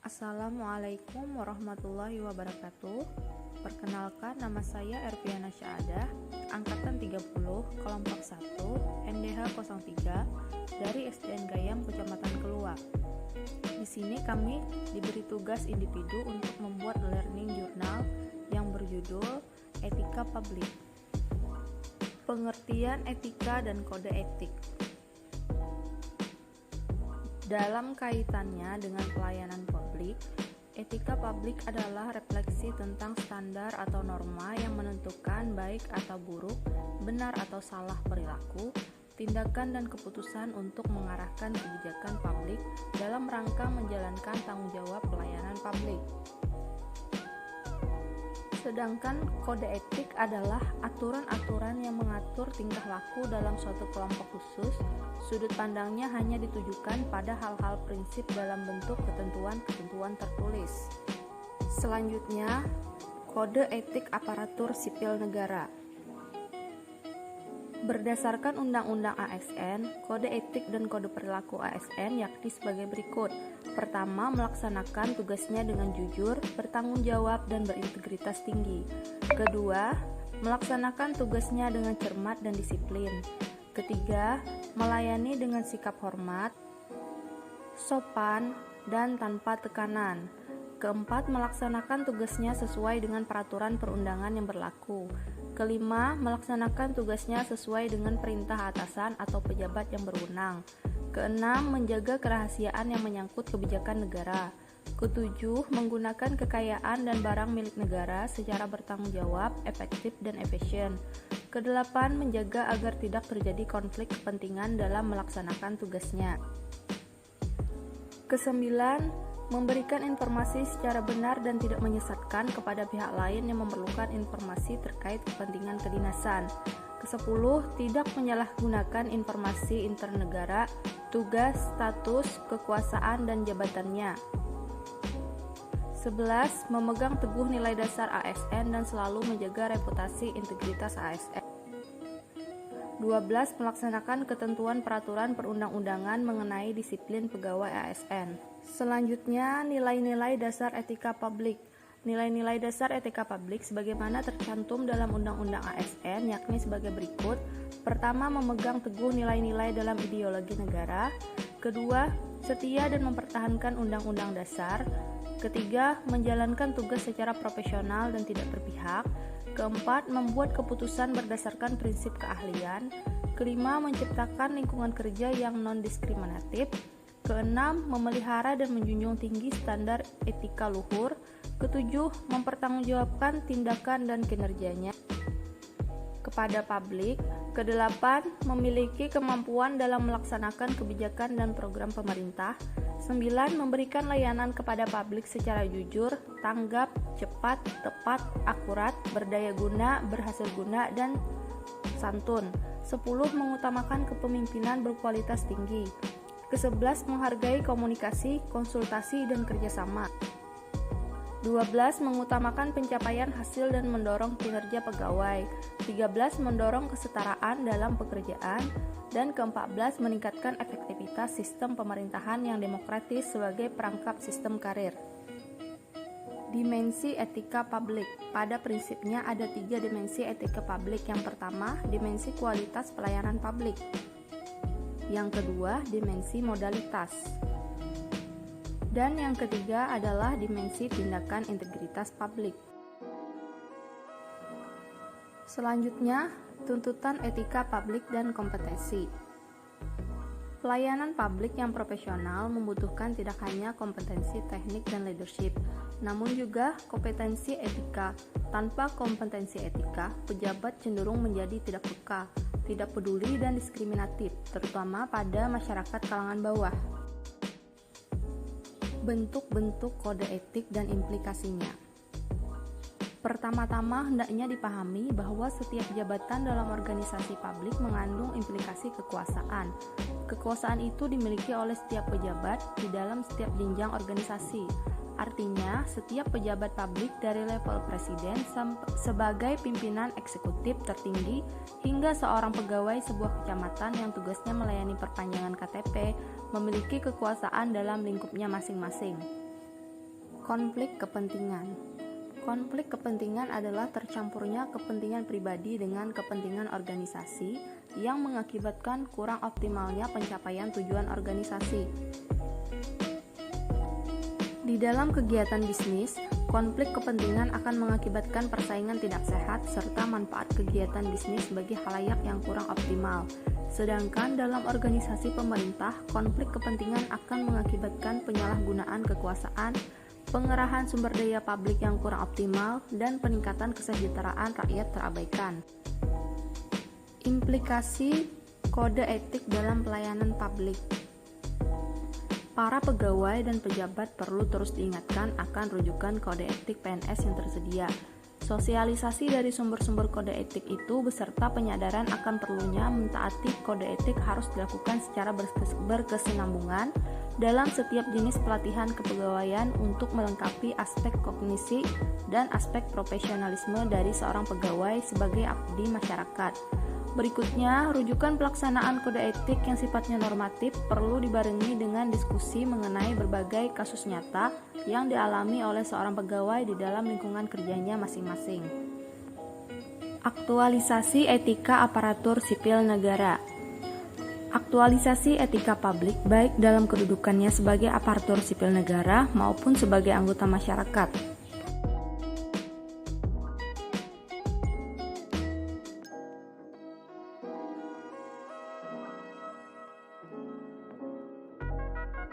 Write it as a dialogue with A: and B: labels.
A: Assalamualaikum warahmatullahi wabarakatuh. Perkenalkan, nama saya Erviana Syahadah, angkatan 30, kelompok 1, NDH 03 dari SDN Gayam, Kecamatan Keluak. Di sini kami diberi tugas individu untuk membuat learning journal yang berjudul Etika Publik. Pengertian etika dan kode etik. Dalam kaitannya dengan pelayanan publik, etika publik adalah refleksi tentang standar atau norma yang menentukan baik atau buruk, benar atau salah perilaku, tindakan dan keputusan untuk mengarahkan kebijakan publik dalam rangka menjalankan tanggung jawab pelayanan publik. Sedangkan kode etik adalah aturan-aturan yang mengatur tingkah laku dalam suatu kelompok khusus. Sudut pandangnya hanya ditujukan pada hal-hal prinsip dalam bentuk ketentuan-ketentuan tertulis. Selanjutnya, kode etik aparatur sipil negara. Berdasarkan Undang-Undang ASN, kode etik dan kode perilaku ASN yakni sebagai berikut. Pertama, melaksanakan tugasnya dengan jujur, bertanggung jawab, dan berintegritas tinggi. Kedua, melaksanakan tugasnya dengan cermat dan disiplin. Ketiga, melayani dengan sikap hormat, sopan, dan tanpa tekanan. Keempat, melaksanakan tugasnya sesuai dengan peraturan perundangan yang berlaku. Kelima, melaksanakan tugasnya sesuai dengan perintah atasan atau pejabat yang berwenang. Keenam, menjaga kerahasiaan yang menyangkut kebijakan negara. Ketujuh, menggunakan kekayaan dan barang milik negara secara bertanggung jawab, efektif, dan efisien. Kedelapan, menjaga agar tidak terjadi konflik kepentingan dalam melaksanakan tugasnya. Kesembilan, memberikan informasi secara benar dan tidak menyesatkan kepada pihak lain yang memerlukan informasi terkait kepentingan kedinasan. Kesepuluh, tidak menyalahgunakan informasi internegara, tugas, status, kekuasaan, dan jabatannya. 11. Memegang teguh nilai dasar ASN dan selalu menjaga reputasi integritas ASN. 12. Melaksanakan ketentuan peraturan perundang-undangan mengenai disiplin pegawai ASN. Selanjutnya, nilai-nilai dasar etika publik. Nilai-nilai dasar etika publik sebagaimana tercantum dalam Undang-Undang ASN yakni sebagai berikut. Pertama, memegang teguh nilai-nilai dalam ideologi negara. Kedua, setia dan mempertahankan Undang-Undang Dasar. Ketiga, menjalankan tugas secara profesional dan tidak berpihak. Keempat, membuat keputusan berdasarkan prinsip keahlian. Kelima, menciptakan lingkungan kerja yang non-diskriminatif. Keenam, memelihara dan menjunjung tinggi standar etika luhur. Ketujuh, mempertanggungjawabkan tindakan dan kinerjanya kepada publik. Kedelapan, memiliki kemampuan dalam melaksanakan kebijakan dan program pemerintah. 9. Memberikan layanan kepada publik secara jujur, tanggap, cepat, tepat, akurat, berdaya guna, berhasil guna, dan santun. 10. Mengutamakan kepemimpinan berkualitas tinggi. Ke-11, menghargai komunikasi, konsultasi, dan kerjasama. 12. Mengutamakan pencapaian hasil dan mendorong kinerja pegawai. 13. Mendorong kesetaraan dalam pekerjaan. Dan ke-14, meningkatkan efektivitas sistem pemerintahan yang demokratis sebagai perangkap sistem karir. Dimensi etika publik. Pada prinsipnya ada 3 dimensi etika publik. Yang pertama, dimensi kualitas pelayanan publik. Yang kedua, dimensi modalitas. Dan yang ketiga adalah dimensi tindakan integritas publik. Selanjutnya, tuntutan etika publik dan kompetensi. Pelayanan publik yang profesional membutuhkan tidak hanya kompetensi teknik dan leadership, namun juga kompetensi etika. Tanpa kompetensi etika, pejabat cenderung menjadi tidak peka, tidak peduli, dan diskriminatif, terutama pada masyarakat kalangan bawah. Bentuk-bentuk kode etik dan implikasinya. Pertama-tama, hendaknya dipahami bahwa setiap jabatan dalam organisasi publik mengandung implikasi kekuasaan. Kekuasaan itu dimiliki oleh setiap pejabat di dalam setiap jenjang organisasi. Artinya, setiap pejabat publik dari level presiden sebagai pimpinan eksekutif tertinggi hingga seorang pegawai sebuah kecamatan yang tugasnya melayani perpanjangan KTP memiliki kekuasaan dalam lingkupnya masing-masing. Konflik kepentingan. Konflik kepentingan adalah tercampurnya kepentingan pribadi dengan kepentingan organisasi yang mengakibatkan kurang optimalnya pencapaian tujuan organisasi. Di dalam kegiatan bisnis, konflik kepentingan akan mengakibatkan persaingan tidak sehat serta manfaat kegiatan bisnis bagi khalayak yang kurang optimal. Sedangkan dalam organisasi pemerintah, konflik kepentingan akan mengakibatkan penyalahgunaan kekuasaan, pengerahan sumber daya publik yang kurang optimal, dan peningkatan kesejahteraan rakyat terabaikan. Implikasi kode etik dalam pelayanan publik. Para pegawai dan pejabat perlu terus diingatkan akan rujukan kode etik PNS yang tersedia. Sosialisasi dari sumber-sumber kode etik itu beserta penyadaran akan perlunya mentaati kode etik harus dilakukan secara berkesinambungan dalam setiap jenis pelatihan kepegawaian untuk melengkapi aspek kognisi dan aspek profesionalisme dari seorang pegawai sebagai abdi masyarakat. Berikutnya, rujukan pelaksanaan kode etik yang sifatnya normatif perlu dibarengi dengan diskusi mengenai berbagai kasus nyata yang dialami oleh seorang pegawai di dalam lingkungan kerjanya masing-masing. Aktualisasi etika aparatur sipil negara. Aktualisasi etika publik baik dalam kedudukannya sebagai aparatur sipil negara maupun sebagai anggota masyarakat.